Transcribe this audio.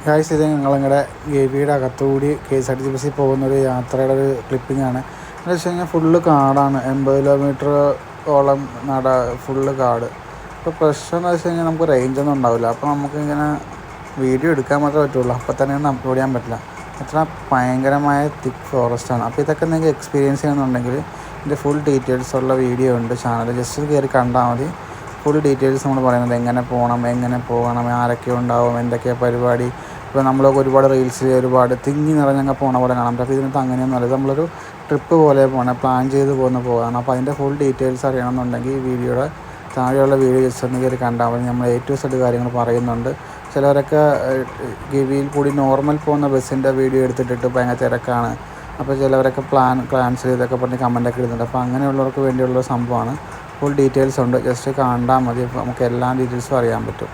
Guys, ഇത് ഞങ്ങളിങ്ങനെ ഗവിയുടെ അകത്തുകൂടി KSRTC ബസ്സിൽ പോകുന്നൊരു യാത്രയുടെ ഒരു ക്ലിപ്പിങ്ങാണ്. എന്ന് വെച്ച് കഴിഞ്ഞാൽ ഫുള്ള് കാടാണ്, 80 കിലോമീറ്ററോളം ഫുള്ള് കാട്. ഇപ്പോൾ പ്രശ്നം എന്ന് വെച്ച് കഴിഞ്ഞാൽ നമുക്ക് റേഞ്ചൊന്നും ഉണ്ടാവില്ല. അപ്പോൾ നമുക്കിങ്ങനെ വീഡിയോ എടുക്കാൻ മാത്രമേ പറ്റുള്ളൂ, അപ്പോൾ തന്നെ ഒന്നും അപ്ലോഡ് ചെയ്യാൻ പറ്റില്ല. അത്ര ഭയങ്കരമായ തിക്ക് ഫോറസ്റ്റാണ്. അപ്പോൾ ഇതൊക്കെ നിങ്ങൾക്ക് എക്സ്പീരിയൻസ് ചെയ്യുന്നുണ്ടെങ്കിൽ ഇതിൻ്റെ ഫുൾ ഡീറ്റെയിൽസുള്ള വീഡിയോ ഉണ്ട് ചാനൽ, ജസ്റ്റ് കയറി കണ്ടാൽ മതി. ഫുൾ ഡീറ്റെയിൽസ് നമ്മൾ പറയുന്നത് എങ്ങനെ പോകണം, ആരൊക്കെ ഉണ്ടാവും, എന്തൊക്കെയാണ് പരിപാടി. ഇപ്പോൾ നമ്മളൊക്കെ ഒരുപാട് റീൽസ് ഒരുപാട് തിങ്ങി നിറഞ്ഞങ്ങ് പോണ പോലെ കാണാം. അപ്പോൾ ഇതിനകത്ത് അങ്ങനെയൊന്നും അല്ല, നമ്മളൊരു ട്രിപ്പ് പോലെ പ്ലാൻ ചെയ്ത് പോകാണ്. അപ്പോൾ അതിൻ്റെ ഫുൾ ഡീറ്റെയിൽസ് അറിയണമെന്നുണ്ടെങ്കിൽ ഈ വീഡിയോയുടെ താഴെയുള്ള വീഡിയോ ജസ്റ്റ് ഒന്ന് കയറി കണ്ടാൽ മതി. നമ്മൾ A to Z കാര്യങ്ങൾ പറയുന്നുണ്ട്. ചിലവരൊക്കെ ഗവിയിൽ കൂടി നോർമൽ പോകുന്ന ബസ്സിൻ്റെ വീഡിയോ എടുത്തിട്ടിട്ട് ഭയങ്കര തിരക്കാണ്, അപ്പോൾ ചിലവരൊക്കെ ക്യാൻസൽ ചെയ്തൊക്കെ പറഞ്ഞ് കമൻറ്റൊക്കെ ഇടുന്നുണ്ട്. അപ്പോൾ അങ്ങനെയുള്ളവർക്ക് വേണ്ടിയുള്ള സംഭവമാണ്. ഫുൾ ഡീറ്റെയിൽസ് ഉണ്ട്, ജസ്റ്റ് കണ്ടാൽ മതി. അപ്പോൾ നമുക്ക് എല്ലാ ഡീറ്റെയിൽസും അറിയാൻ പറ്റും.